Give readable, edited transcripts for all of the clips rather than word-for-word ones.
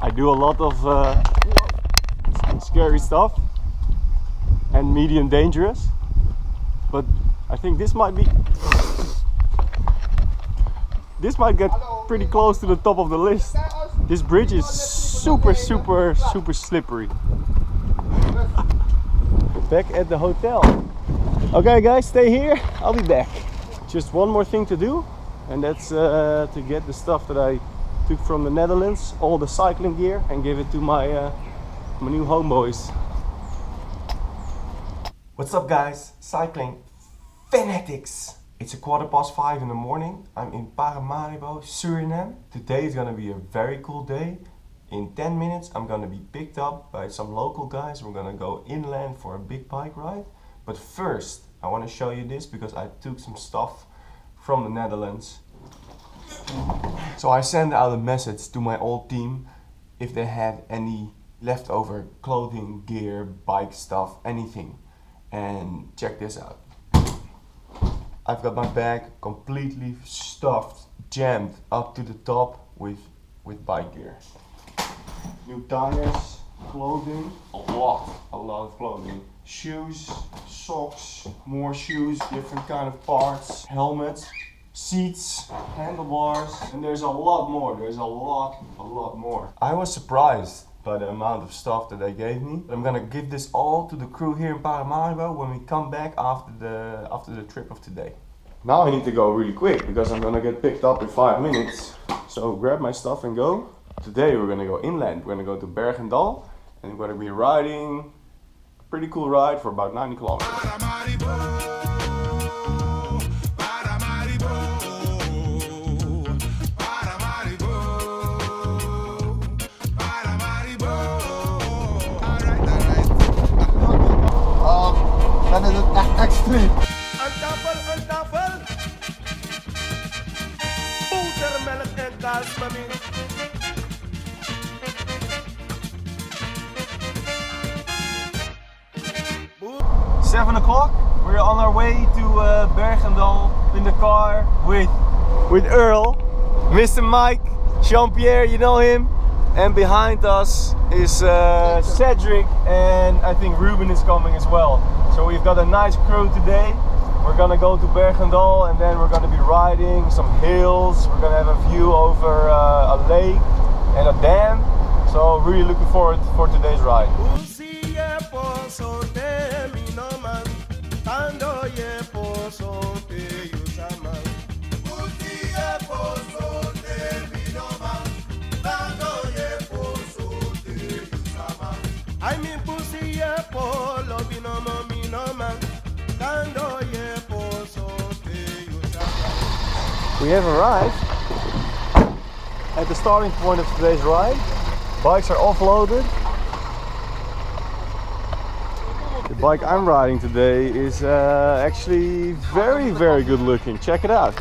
I do a lot of scary stuff and medium dangerous, but I think this might get pretty close to the top of the list. This bridge is super slippery. Back at the hotel. Okay guys, stay here, I'll be back. Just one more thing to do, and that's to get the stuff that I took from the Netherlands, all the cycling gear, and give it to my new homeboys. What's up guys, cycling fanatics! It's a 5:15 in the morning. I'm in Paramaribo, Suriname. Today is gonna be a very cool day. In 10 minutes I'm gonna be picked up by some local guys. We're gonna go inland for a big bike ride. But first I want to show you this because I took some stuff from the Netherlands. So I sent out a message to my old team if they had any leftover clothing, gear, bike stuff, anything. And check this out. I've got my bag completely stuffed, jammed up to the top with bike gear. New tires, clothing, a lot of clothing. Shoes, socks, more shoes, different kind of parts, helmets, seats, handlebars, and there's a lot more. There's a lot more. I was surprised by the amount of stuff that they gave me. I'm gonna give this all to the crew here in Paramaribo when we come back after the trip of today. Now I need to go really quick because I'm gonna get picked up in 5 minutes. So grab my stuff and go. Today we're gonna go inland. We're gonna go to Berandal and we're gonna be riding a pretty cool ride for about 90 kilometers. Dan is het echt extreem. Een tafel. Botermelk en kaas, mami. 7 o'clock. We're on our way to Berandal in the car with Earl, Mr. Mike, Jean-Pierre, you know him. And behind us is Cedric, and I think Ruben is coming as well. So we've got a nice crew today. We're gonna go to Berandal and then we're gonna be riding some hills. We're gonna have a view over a lake and a dam. So really looking forward for today's ride. We have arrived at the starting point of today's ride. Bikes are offloaded. The bike I'm riding today is actually very good looking. Check it out.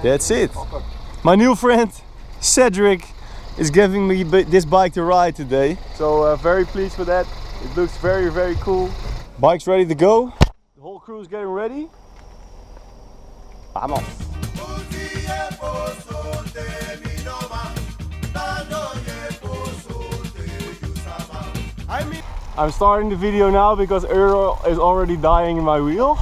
That's it. My new friend Cedric is giving me this bike to ride today. So very pleased with that. It looks very cool. Bike's ready to go. The whole crew is getting ready. Vamos. I'm starting the video now because Earl is already dying in my wheel.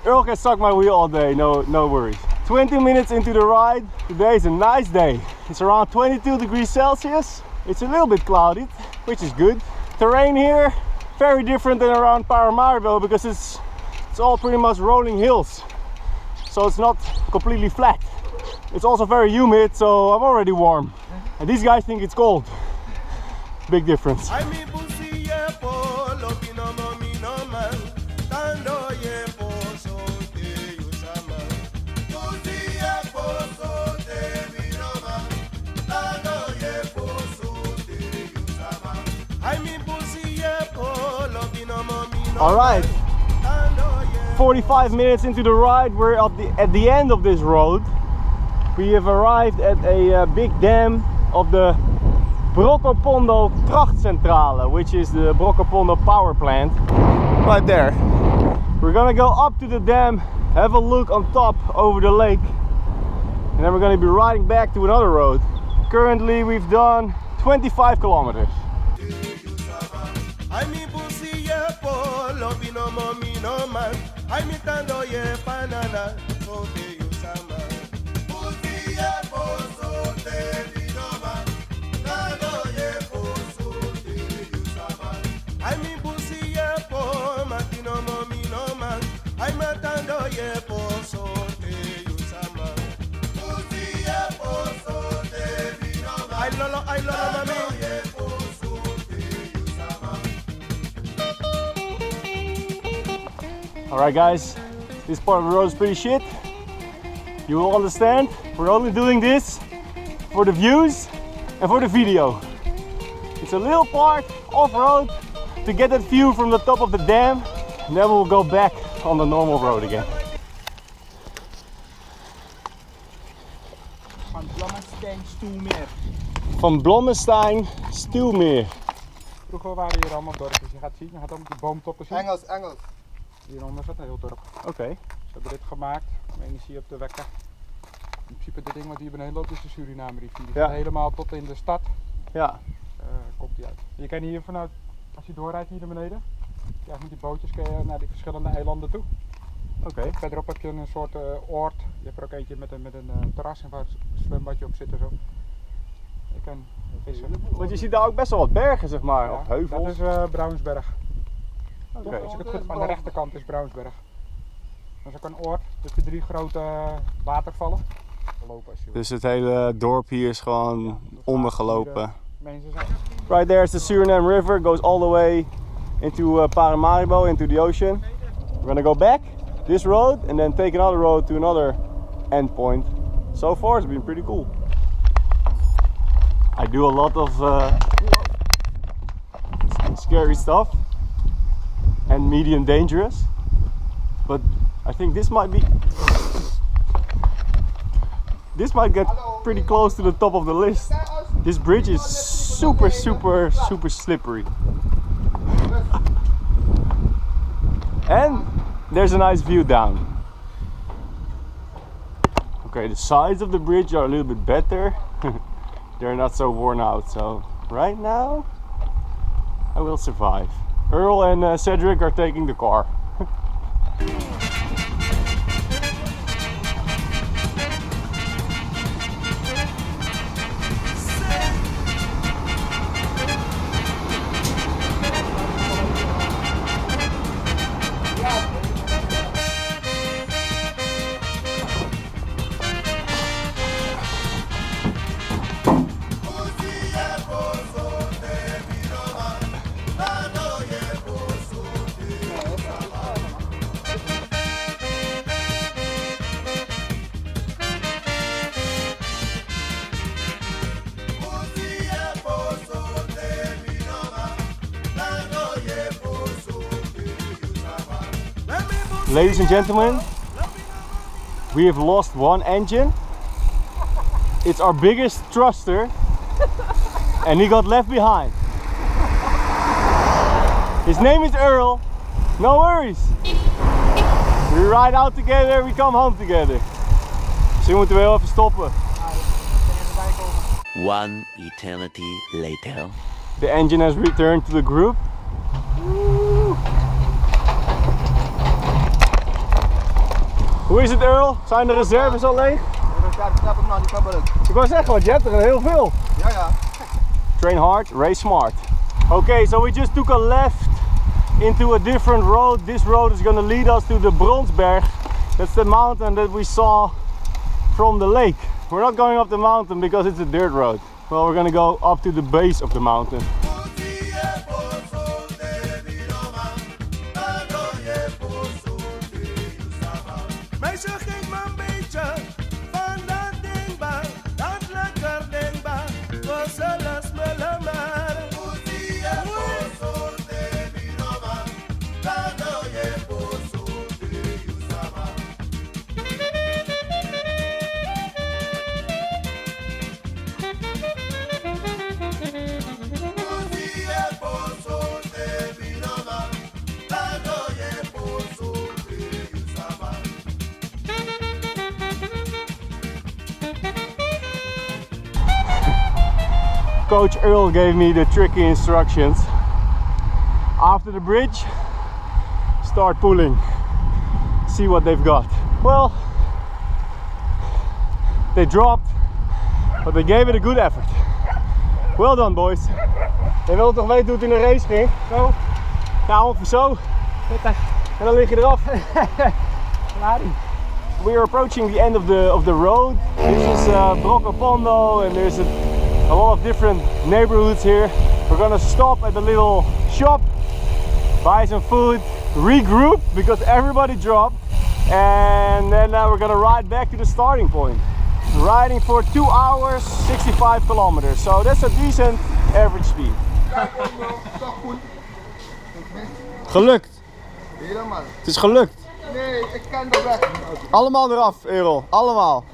Earl can suck my wheel all day, no worries. 20 minutes into the ride. Today is a nice day. It's around 22 degrees Celsius. It's a little bit cloudy, which is good. Terrain here, very different than around Paramaribo because it's all pretty much rolling hills. So it's not completely flat. It's also very humid, so I'm already warm. And these guys think it's cold. Big difference. All right, 45 minutes into the ride, we're at the end of this road. We have arrived at a big dam of the Brokopondo Krachtcentrale, which is the Brokopondo power plant. Right there. We're gonna go up to the dam, have a look on top over the lake, and then we're gonna be riding back to another road. currently we've done 25 kilometers. Alright guys, this part of the road is pretty shit. You will understand, we're only doing this for the views and for the video. It's a little part off-road to get that view from the top of the dam, and then we'll go back on the normal road again. Van Blommestein, Stoelmeer. Van Blommestein, Stuwmeer. Vroeger waren hier allemaal dorpjes. Je gaat zien, je gaat allemaal die boomtoppen zien. Engels, Engels. Hieronder zat een heel dorp. Oké. Ze hebben dit gemaakt om energie op te wekken. In principe dit ding wat hier beneden loopt is de Suriname rivier. Die gaat helemaal tot in de stad. Ja. Komt die uit. Je kan hier vanuit, als je doorrijdt hier naar beneden, ja, met die bootjes kun je naar die verschillende eilanden toe. Oké. Verderop heb je een soort oord. Je hebt er ook eentje met een terras en waar een zwembadje op zit en zo. Je kan vissen. Want je ziet daar ook best wel wat bergen, zeg maar, Ja, of heuvels. dat is Brownsberg. Oké. Als ik het goed heb, aan de rechterkant is Brownsberg. Dat is ook een oord, dus de 3 grote watervallen. Dus het hele dorp hier is gewoon ondergelopen. Mensen zijn... Right there is the Suriname River, goes all the way into Paramaribo, into the ocean. We're gonna go back this road and then take another road to another endpoint. So far it's been pretty cool. I do a lot of scary stuff and medium dangerous, but I think this might get pretty close to the top of the list. This bridge is super slippery. And there's a nice view down. Okay, the sides of the bridge are a little bit better. They're not so worn out, so right now I will survive. Earl and Cedric are taking the car. Ladies and gentlemen, we have lost one engine. It's our biggest thruster and he got left behind. His name is Earl. No worries. We ride out together, we come home together. Misschien moeten we heel even stoppen. One eternity later. The engine has returned to the group. Hoe is het, Earl? Zijn de reserves al leeg? Ik wou zeggen, want je hebt er heel veel. Ja. Train hard, race smart. Okay, so we just took a left into a different road. This road is going to lead us to the Bronsberg. That's the mountain that we saw from the lake. We're not going up the mountain because it's a dirt road. Well, we're going to go up to the base of the mountain. Coach Earl gave me the tricky instructions. After the bridge, start pulling. See what they've got. Well, they dropped, but they gave it a good effort. Well done, boys. Je wilt toch weten hoe het in een race ging? Zo? Ja, ongeveer zo. En dan lig je eraf. We are approaching the end of the road. This is Brokopondo, and there's a lot of different neighborhoods here. We're gonna stop at a little shop, buy some food, regroup because everybody dropped, and then we're gonna ride back to the starting point. Riding for 2 hours, 65 kilometers. So that's a decent average speed. Gelukt. Helemaal. Het is gelukt. Nee, ik kan de weg. Allemaal eraf, Earl. Allemaal.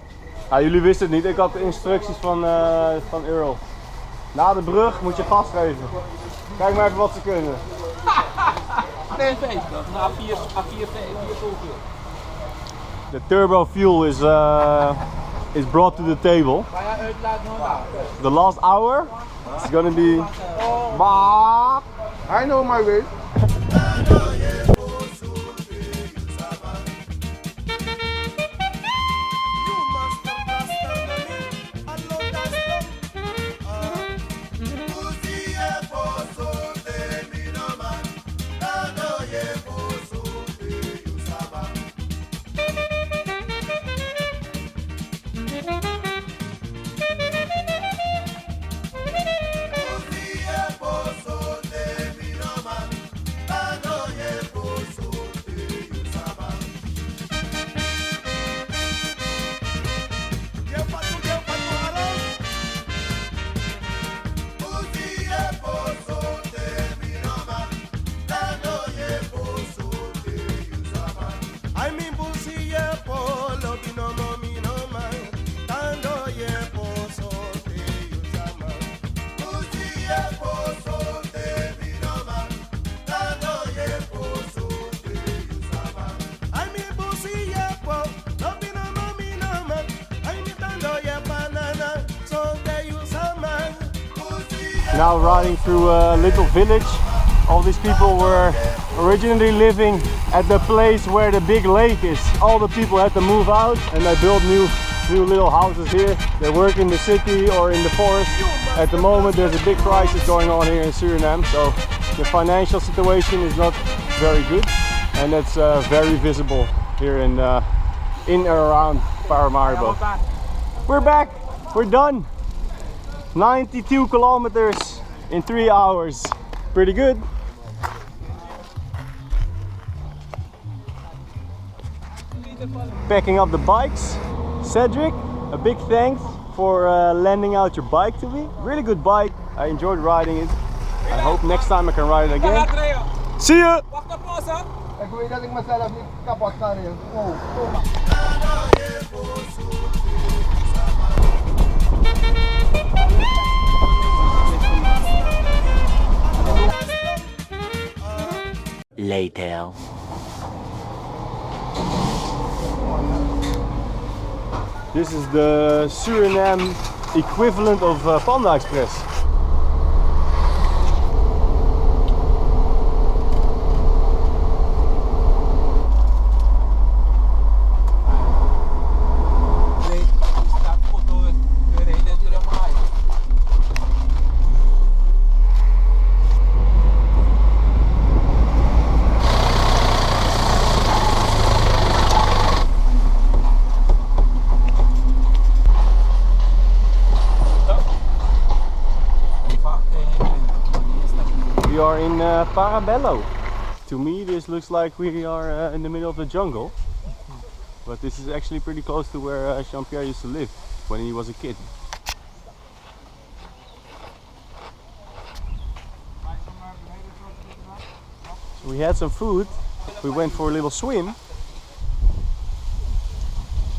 Ja, jullie wisten het niet. Ik had de instructies van Earl. Na de brug moet je gas geven. Kijk maar even wat ze kunnen. Nee, feest dat. Na 4 volgen. The turbo fuel is brought to the table. The last hour is gonna be. I know my way. Now riding through a little village. All these people were originally living at the place where the big lake is. All the people had to move out and they built new little houses here. They work in the city or in the forest. At the moment there's a big crisis going on here in Suriname, so the financial situation is not very good, and that's very visible here in and around Paramaribo. We're back, we're done. 92 kilometers in 3 hours. Pretty good. Packing up the bikes. Cedric, a big thanks for lending out your bike to me. Really good bike. I enjoyed riding it. I hope next time I can ride it again. See ya! Ik weet dat ik mezelf niet kapot kan rijden. Later. This is the Suriname equivalent of Panda Express. We are in Paramaribo. To me this looks like we are in the middle of the jungle, but this is actually pretty close to where Jean-Pierre used to live when he was a kid. So we had some food, we went for a little swim.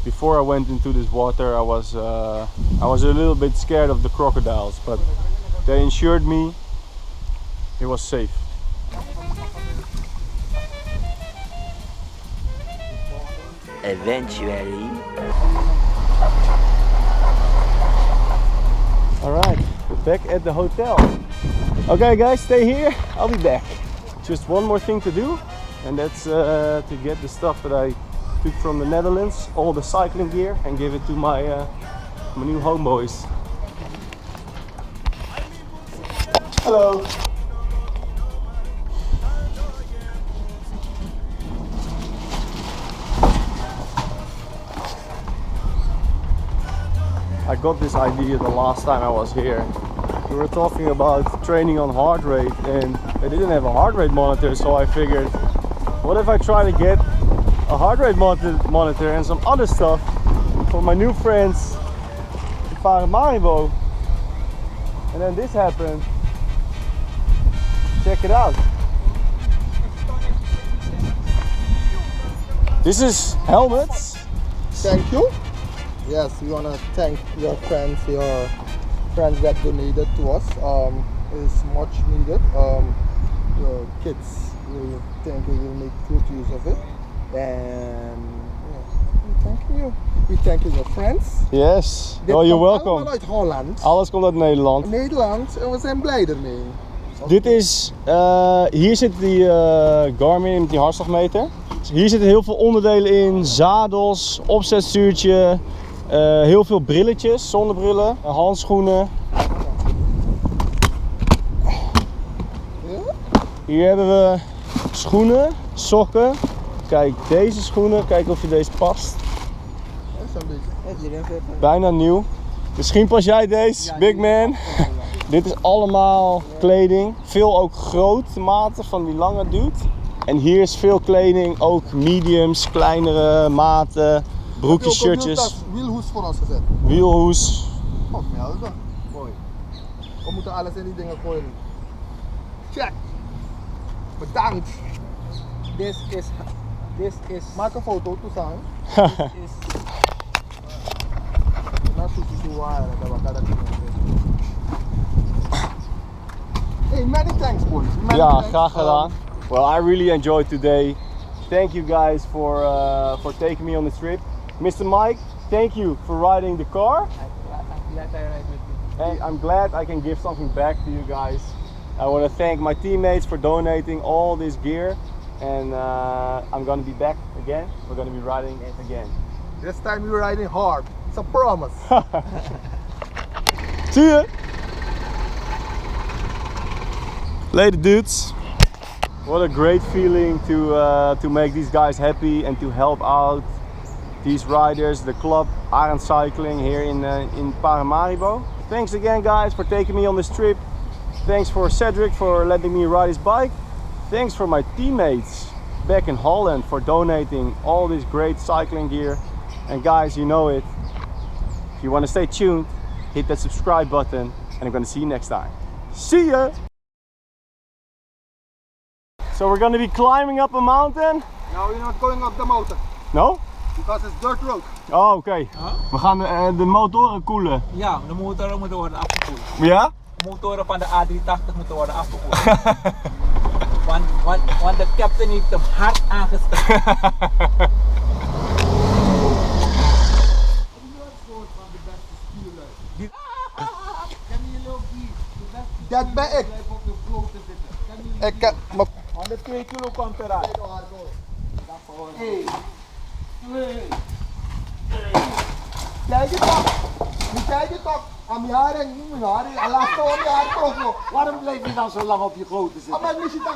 Before I went into this water I was a little bit scared of the crocodiles, but they assured me it was safe. Eventually. All right, back at the hotel. Okay guys, stay here, I'll be back. Just one more thing to do, and that's to get the stuff that I took from the Netherlands, all the cycling gear, and give it to my new homeboys. Hello. I got this idea the last time I was here. We were talking about training on heart rate, and I didn't have a heart rate monitor, so I figured, what if I try to get a heart rate monitor and some other stuff for my new friends in Paramaribo. And then this happened. Check it out. This is helmets. Thank you. Yes, we want to thank your friends that donated to us. It's much needed. Your kids, we think we will make good use of it. And we thank you. We thank your friends. Yes. Dit Oh, you're komt welcome. allemaal uit Holland. Alles komt uit Nederland. Nederland, en we zijn blij ermee. Dit is, hier zit die Garmin met die hartslagmeter. Dus hier zitten heel veel onderdelen in, zadels, opzetstuurtje, heel veel brilletjes, zonnebrillen, handschoenen. Hier hebben we schoenen, sokken. Kijk, deze schoenen, kijk of je deze past. Bijna nieuw. Misschien pas jij deze, big man. Dit is allemaal kleding. Veel ook grote maten van die lange dude. En hier is veel kleding, ook mediums, kleinere maten, broekjes, shirtjes. Wielhoes voor ons gezet. Wielhoes. Oh, melden. Mooi. We moeten alles in die dingen gooien. Check. Bedankt. This is. Maak een foto, toestaan. Hey, many thanks boys. Many Ja, thanks. graag gedaan. Well, I really enjoyed today. Thank you guys for taking me on this trip. Mr. Mike, thank you for riding the car. Glad I ride with you. And I'm glad I can give something back to you guys. I want to thank my teammates for donating all this gear. And I'm gonna be back again. We're gonna be riding it again. This time you're riding hard. It's a promise. See ya! Later dudes. What a great feeling to make these guys happy and to help out these riders, the club Arend Cycling here in Paramaribo. Thanks again guys for taking me on this trip. Thanks for Cedric for letting me ride his bike. Thanks for my teammates back in Holland for donating all this great cycling gear. And guys, you know it. If you want to stay tuned, hit that subscribe button and I'm going to see you next time. See ya! So we're going to be climbing up a mountain? No, you're not going up the mountain. No? Because it's dirt road. Oh, oké. We gaan de motoren koelen. Ja, de motoren moeten worden afgekoeld. Ja? De motoren van de A380 moeten worden afgekoeld. want de captain heeft hem hard aangesteld. Dat ben ik. Ik heb 102 kilo komt eruit. Kijk je toch? Nu kijk je toch? Aan mijn haren, niet mijn haren. Laat staan mijn haren toch nog. Waarom blijf je dan zo lang op je kloten zitten? Maar misschien dat